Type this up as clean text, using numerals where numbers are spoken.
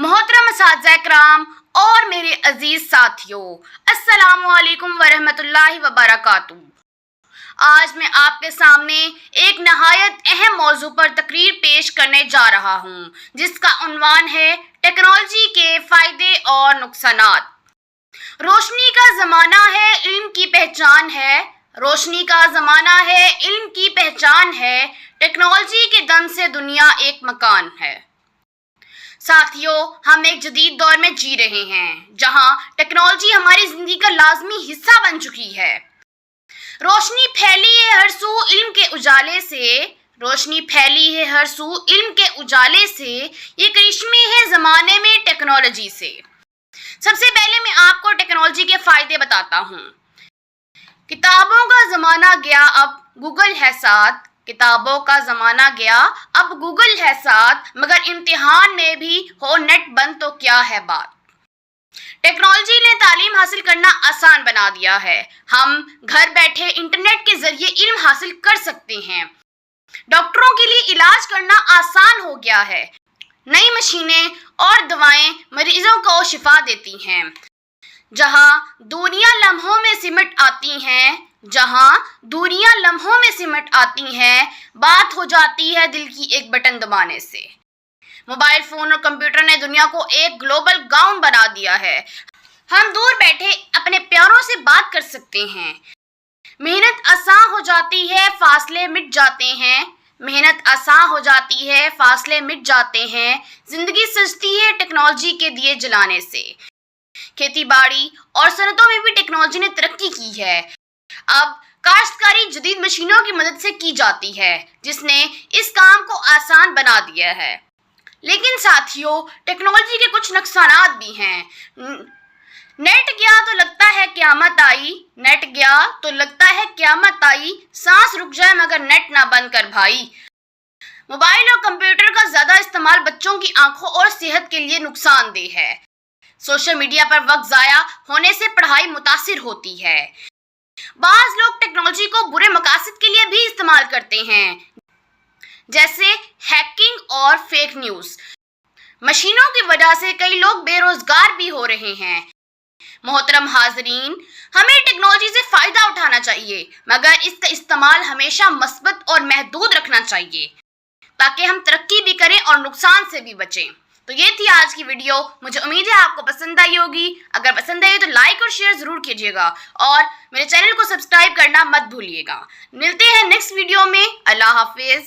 मोहतरम असातिज़ा इकराम और मेरे अजीज साथियों, अस्सलामु अलैकुम वरहमतुल्लाहि वबरकातुहू। आज मैं आपके सामने एक नहायत अहम मौजू पर तकरीर पेश करने जा रहा हूँ, जिसका उन्वान है टेक्नोलॉजी के फ़ायदे और नुकसानात। रोशनी का ज़माना है, इल्म की पहचान है। रोशनी का ज़माना है, इल्म की पहचान है। टेक्नोलॉजी के दम से दुनिया एक मकान है। साथियों, हम एक जदीद दौर में जी रहे हैं, जहां टेक्नोलॉजी हमारी ज़िंदगी का लाजमी हिस्सा बन चुकी है। रोशनी फैली है हर सू इल्म के उजाले से। रोशनी फैली है हर सू इल्म के उजाले से। ये करिश्मे है ज़माने में टेक्नोलॉजी से। सबसे पहले मैं आपको टेक्नोलॉजी के फ़ायदे बताता हूँ। किताबों का ज़माना गया, अब गूगल है साथ। किताबों का ज़माना गया, अब गूगल है साथ। मगर इम्तिहान में भी हो नेट बंद तो क्या है बात। टेक्नोलॉजी ने तालीम हासिल करना आसान बना दिया है। हम घर बैठे इंटरनेट के जरिए इल्म हासिल कर सकते हैं। डॉक्टरों के लिए इलाज करना आसान हो गया है। नई मशीनें और दवाएं मरीजों को शिफा देती हैं। जहां दूरियां लम्हों में सिमट आती हैं, बात हो जाती है दिल की एक बटन दबाने से। मोबाइल फोन और कंप्यूटर ने दुनिया को एक ग्लोबल गांव बना दिया है। हम दूर बैठे अपने प्यारों से बात कर सकते हैं। मेहनत आसान हो जाती है, फासले मिट जाते हैं। मेहनत आसान हो जाती है, फासले मिट जाते हैं। जिंदगी सजती है टेक्नोलॉजी के दिए जलाने से। खेती बाड़ी और सनतों में भी टेक्नोलॉजी ने तरक्की की है। अब काश्तकारी जदीद मशीनों की मदद से की जाती है, जिसने इस काम को आसान बना दिया है। लेकिन साथियों, टेक्नोलॉजी के कुछ नुकसानात भी हैं। नेट गया तो लगता है क़यामत आई। नेट गया तो लगता है क़यामत आई। सांस रुक जाए मगर नेट ना बंद कर भाई। मोबाइल और कंप्यूटर का ज़्यादा इस्तेमाल बच्चों की आंखों और सेहत के लिए नुकसानदेह है। सोशल मीडिया पर वक्त ज़ाया होने से पढ़ाई मुतासिर होती है। बाज़ लोग टेक्नोलॉजी को बुरे मकासद के लिए भी इस्तेमाल करते हैं, जैसे हैकिंग और फेक न्यूज़। मशीनों की वजह से कई लोग बेरोजगार भी हो रहे हैं। मोहतरम हाज़रीन, हमें टेक्नोलॉजी से फ़ायदा उठाना चाहिए, मगर इसका इस्तेमाल हमेशा मस्बत और महदूद रखना चाहिए, ताकि हम तरक्की भी करें और नुकसान से भी बचें। तो ये थी आज की वीडियो। मुझे उम्मीद है आपको पसंद आई होगी। अगर पसंद आई तो लाइक और शेयर ज़रूर कीजिएगा और मेरे चैनल को सब्सक्राइब करना मत भूलिएगा। मिलते हैं नेक्स्ट वीडियो में। अल्लाह हाफिज़।